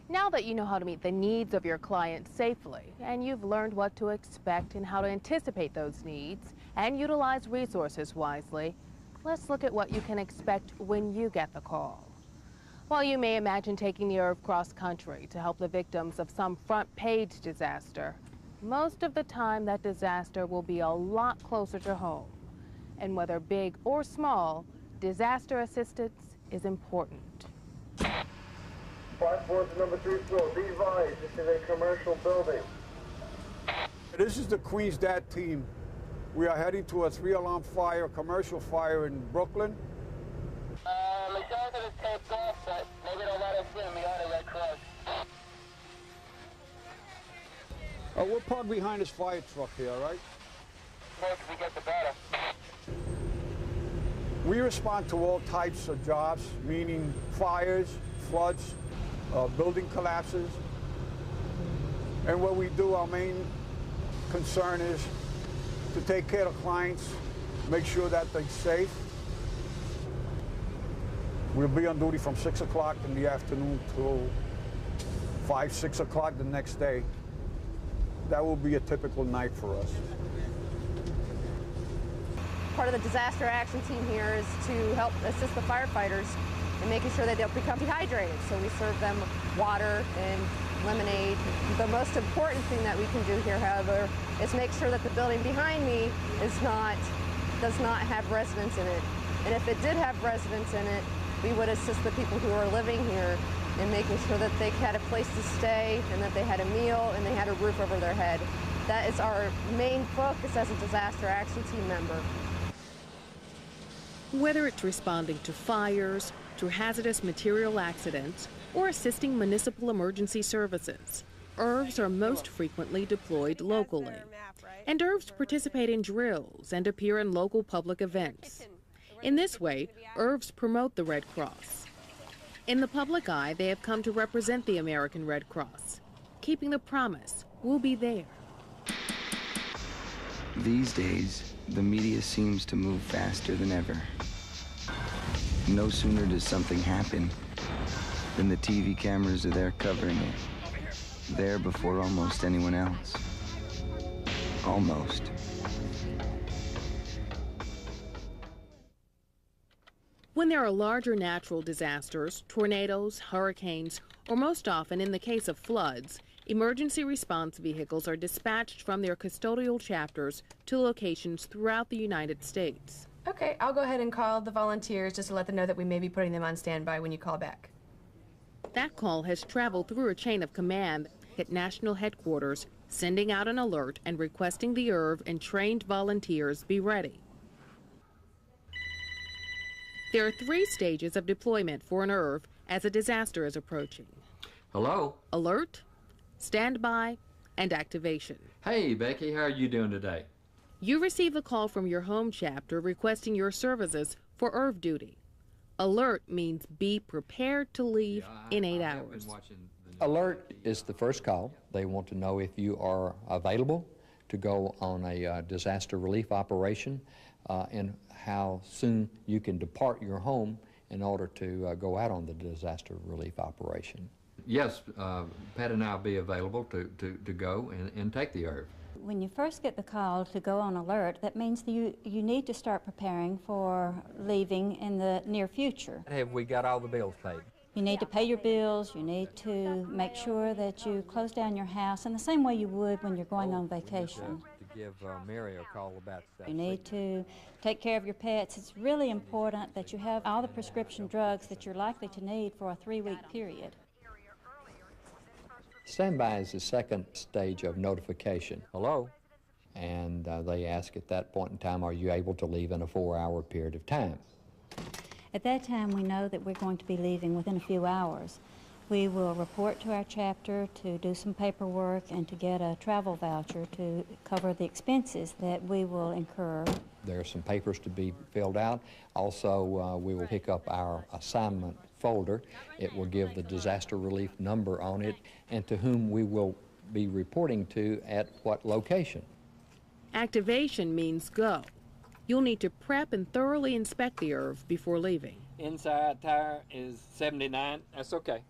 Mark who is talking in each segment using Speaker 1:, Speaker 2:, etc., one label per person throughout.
Speaker 1: Now that you know how to meet the needs of your clients safely, and you've learned what to expect and how to anticipate those needs and utilize resources wisely, let's look at what you can expect when you get the call. While you may imagine taking the ERV cross-country to help the victims of some front-page disaster, most of the time that disaster will be a lot closer to home. And whether big or small, disaster assistance is important.
Speaker 2: 5-4 to number 3-4, be advised, this is a commercial building.
Speaker 3: This is the Queen's DAT team. We are heading to a 3-alarm fire, commercial fire in Brooklyn.
Speaker 2: Majority of it's taped off, but maybe they'll let us in. We are the Red Cross.
Speaker 3: We're parked behind this fire truck here, all right?
Speaker 2: More if we get the better.
Speaker 3: We respond to all types of jobs, meaning fires, floods, building collapses. And what we do, our main concern is to take care of clients, make sure that they're safe. We'll be on duty from 6 o'clock in the afternoon till 5, 6 o'clock the next day. That will be a typical night for us.
Speaker 4: Part of the disaster action team here is to help assist the firefighters in making sure that they'll become dehydrated. So we serve them water and lemonade. The most important thing that we can do here, however, is make sure that the building behind me does not have residents in it. And if it did have residents in it, we would assist the people who are living here in making sure that they had a place to stay and that they had a meal and they had a roof over their head. That is our main focus as a disaster action team member.
Speaker 1: Whether it's responding to fires, to hazardous material accidents, or assisting municipal emergency services, ERVs are most frequently deployed locally. And ERVs participate in drills and appear in local public events. In this way, ERVs promote the Red Cross. In the public eye, they have come to represent the American Red Cross, keeping the promise, we'll be there.
Speaker 5: These days, the media seems to move faster than ever. No sooner does something happen than the TV cameras are there covering it. There before almost anyone else. Almost.
Speaker 1: When there are larger natural disasters, tornadoes, hurricanes, or most often in the case of floods, emergency response vehicles are dispatched from their custodial chapters to locations throughout the United States.
Speaker 6: Okay, I'll go ahead and call the volunteers just to let them know that we may be putting them on standby when you call back.
Speaker 1: That call has traveled through a chain of command at national headquarters, sending out an alert and requesting the ERV and trained volunteers be ready. There are 3 stages of deployment for an ERV as a disaster is approaching.
Speaker 7: Hello?
Speaker 1: Alert, standby, and activation.
Speaker 7: Hey, Becky, how are you doing today?
Speaker 1: You receive a call from your home chapter requesting your services for ERV duty. Alert means be prepared to leave in 8 hours.
Speaker 8: Alert is the first call. They want to know if you are available to go on a disaster relief operation and how soon you can depart your home in order to go out on the disaster relief operation.
Speaker 7: Yes, Pat and I will be available to go and take the ERV.
Speaker 9: When you first get the call to go on alert, that means that you need to start preparing for leaving in the near future.
Speaker 8: Have we got all the bills paid?
Speaker 9: You need to pay your bills, you need to make sure that you close down your house in the same way you would when you're going on vacation.
Speaker 8: To give Mary a call about that.
Speaker 9: You need to take care of your pets. It's really important that you have all the prescription drugs that you're likely to need for a 3-week period.
Speaker 8: Standby is the second stage of notification. Hello? And they ask at that point in time, are you able to leave in a 4-hour period of time?
Speaker 9: At that time, we know that we're going to be leaving within a few hours. We will report to our chapter to do some paperwork and to get a travel voucher to cover the expenses that we will incur.
Speaker 8: There are some papers to be filled out. Also, we will pick up our assignment folder. It will give the disaster relief number on it and to whom we will be reporting to at what location.
Speaker 1: Activation means go. You'll need to prep and thoroughly inspect the ERV before leaving.
Speaker 10: Inside tire is 79. That's okay.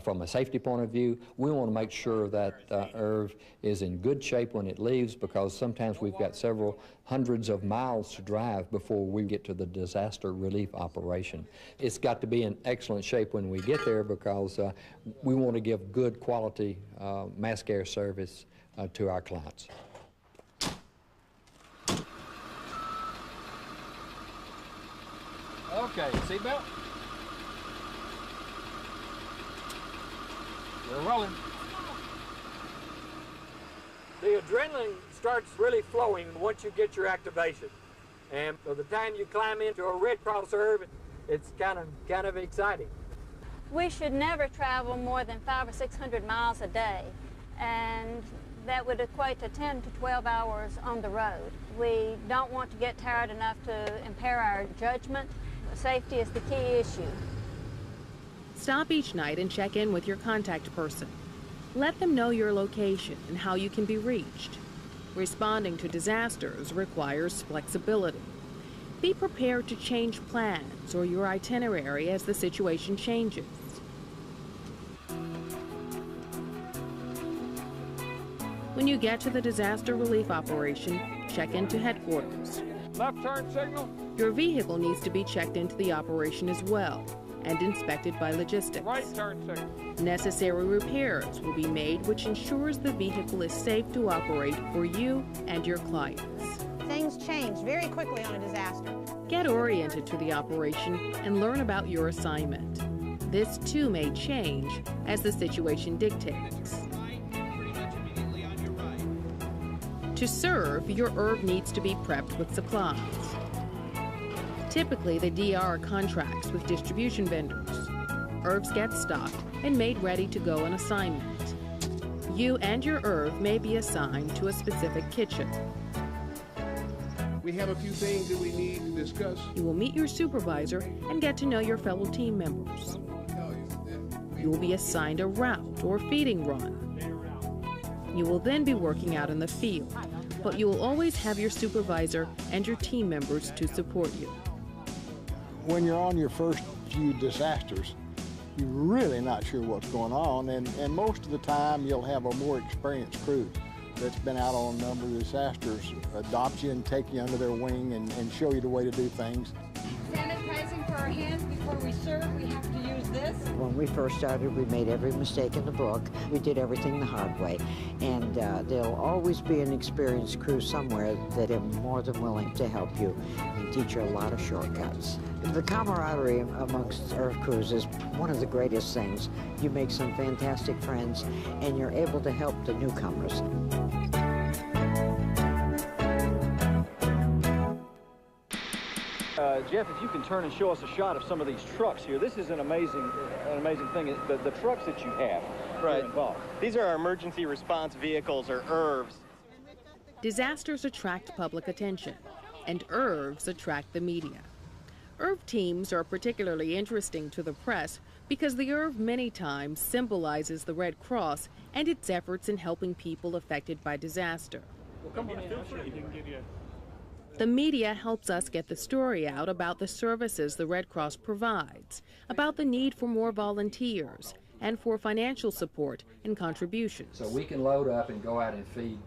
Speaker 8: From a safety point of view, we want to make sure that ERV is in good shape when it leaves, because sometimes we've got several hundreds of miles to drive before we get to the disaster relief operation. It's got to be in excellent shape when we get there, because we want to give good quality mass care service to our clients.
Speaker 10: Okay, seatbelt. We're rolling. The adrenaline starts really flowing once you get your activation. And by the time you climb into a Red Cross ERV, it's kind of exciting.
Speaker 9: We should never travel more than 500 or 600 miles a day, and that would equate to 10 to 12 hours on the road. We don't want to get tired enough to impair our judgment. Safety is the key issue.
Speaker 1: Stop each night and check in with your contact person. Let them know your location and how you can be reached. Responding to disasters requires flexibility. Be prepared to change plans or your itinerary as the situation changes. When you get to the disaster relief operation, check into headquarters.
Speaker 10: Left turn signal.
Speaker 1: Your vehicle needs to be checked into the operation as well and inspected by logistics.
Speaker 10: Right turn signal.
Speaker 1: Necessary repairs will be made, which ensures the vehicle is safe to operate for you and your clients.
Speaker 11: Things change very quickly on a disaster.
Speaker 1: Get oriented to the operation and learn about your assignment. This too may change as the situation dictates. To serve, your ERV needs to be prepped with supplies. Typically, the DR contracts with distribution vendors. ERVs get stocked and made ready to go on assignment. You and your ERV may be assigned to a specific kitchen.
Speaker 12: We have a few things that we need to discuss.
Speaker 1: You will meet your supervisor and get to know your fellow team members. You will be assigned a route or feeding run. You will then be working out in the field, but you will always have your supervisor and your team members to support you.
Speaker 13: When you're on your first few disasters, you're really not sure what's going on, and most of the time you'll have a more experienced crew that's been out on a number of disasters adopt you and take you under their wing and show you the way to do things.
Speaker 14: Sanitizing for our hands before we serve, we have to use this.
Speaker 15: When we first started, we made every mistake in the book. We did everything the hard way. And there'll always be an experienced crew somewhere that are more than willing to help you and teach you a lot of shortcuts. The camaraderie amongst ERV crews is one of the greatest things. You make some fantastic friends, and you're able to help the newcomers.
Speaker 16: Jeff, if you can turn and show us a shot of some of these trucks here. This is an amazing thing. The trucks that you have involved.
Speaker 17: These are our emergency response vehicles, or ERVs.
Speaker 1: Disasters attract public attention, and ERVs attract the media. ERV teams are particularly interesting to the press because the ERV many times symbolizes the Red Cross and its efforts in helping people affected by disaster.
Speaker 10: Well, come on in. I'll show you.
Speaker 1: The media helps us get the story out about the services the Red Cross provides, about the need for more volunteers, and for financial support and contributions.
Speaker 8: So we can load up and go out and feed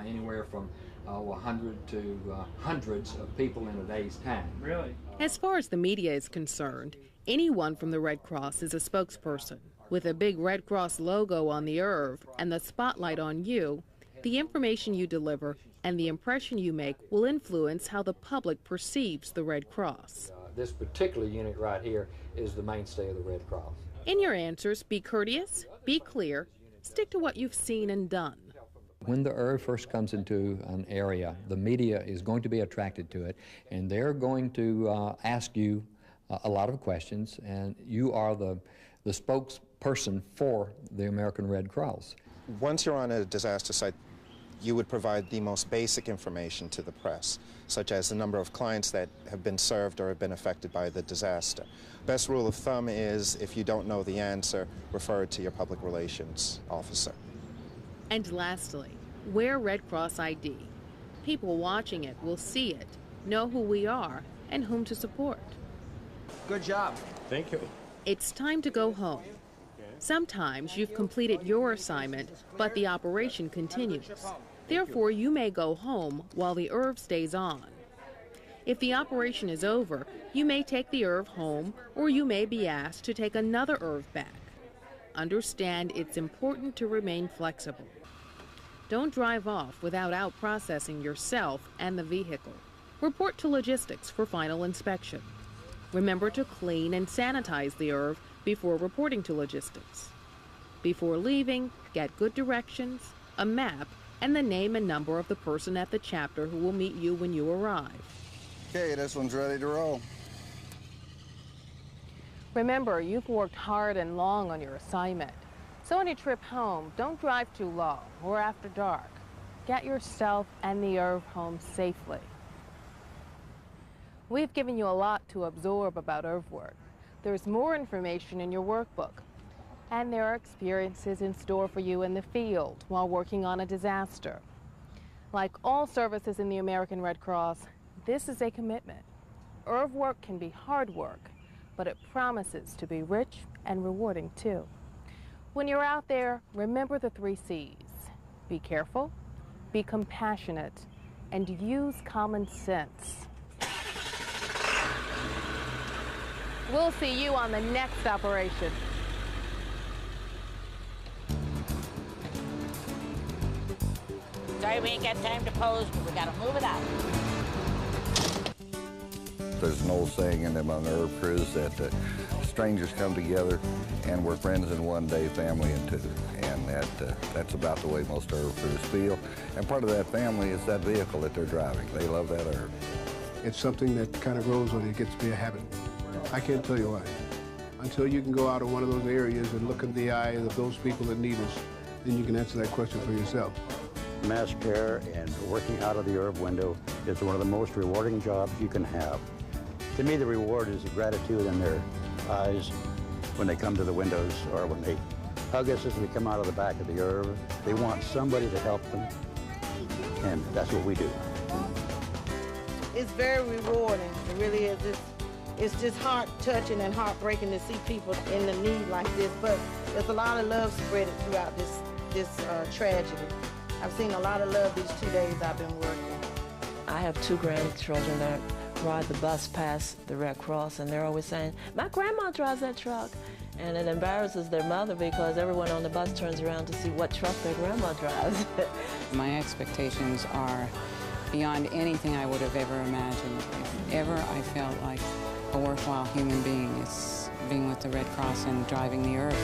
Speaker 8: anywhere from 100 to hundreds of people in a day's time.
Speaker 10: Really?
Speaker 1: As far as the media is concerned, anyone from the Red Cross is a spokesperson. With a big Red Cross logo on the ERV and the spotlight on you, the information you deliver and the impression you make will influence how the public perceives the Red Cross.
Speaker 8: This particular unit right here is the mainstay of the Red Cross.
Speaker 1: In your answers, be courteous, be clear, stick to what you've seen and done.
Speaker 8: When the ERV first comes into an area, the media is going to be attracted to it, and they're going to ask you a lot of questions, and you are the spokesperson for the American Red Cross.
Speaker 18: Once you're on a disaster site, you would provide the most basic information to the press, such as the number of clients that have been served or have been affected by the disaster. Best rule of thumb is, if you don't know the answer, refer it to your public relations officer.
Speaker 1: And lastly, wear Red Cross ID. People watching it will see it, know who we are, and whom to support.
Speaker 10: Good job.
Speaker 12: Thank you.
Speaker 1: It's time to go home. Sometimes you've completed your assignment, but the operation continues. Therefore, you may go home while the ERV stays on. If the operation is over, you may take the ERV home, or you may be asked to take another ERV back. Understand it's important to remain flexible. Don't drive off without out-processing yourself and the vehicle. Report to logistics for final inspection. Remember to clean and sanitize the ERV before reporting to logistics. Before leaving, get good directions, a map, and the name and number of the person at the chapter who will meet you when you arrive.
Speaker 19: Okay, this one's ready to roll.
Speaker 1: Remember, you've worked hard and long on your assignment. So on your trip home, don't drive too long or after dark. Get yourself and the ERV home safely. We've given you a lot to absorb about ERV work. There's more information in your workbook. And there are experiences in store for you in the field while working on a disaster. Like all services in the American Red Cross, this is a commitment. ERV work can be hard work, but it promises to be rich and rewarding too. When you're out there, remember the 3 C's. Be careful, be compassionate, and use common sense. We'll see you on the next operation.
Speaker 20: Sorry we ain't got time to pose, but we gotta move it out.
Speaker 19: There's an old saying in them on the ERV crews that strangers come together and we're friends in one day, family in two. And that's about the way most ERV crews feel. And part of that family is that vehicle that they're driving. They love that ERV.
Speaker 12: It's something that kind of grows on you. It gets to be a habit. I can't tell you why. Until you can go out in one of those areas and look in the eyes of those people that need us, then you can answer that question for yourself.
Speaker 21: Mass care and working out of the ERV window is one of the most rewarding jobs you can have. To me, the reward is the gratitude in their eyes when they come to the windows or when they hug us as we come out of the back of the ERV. They want somebody to help them, and that's what we do.
Speaker 11: It's very rewarding. It really is. It's just heart-touching and heartbreaking to see people in the need like this, but there's a lot of love spread throughout this tragedy. I've seen a lot of love these 2 days I've been working.
Speaker 22: I have 2 grandchildren that ride the bus past the Red Cross, and they're always saying, my grandma drives that truck. And it embarrasses their mother because everyone on the bus turns around to see what truck their grandma drives.
Speaker 23: My expectations are beyond anything I would have ever imagined. If ever I felt like a worthwhile human being, it's being with the Red Cross and driving the ERV.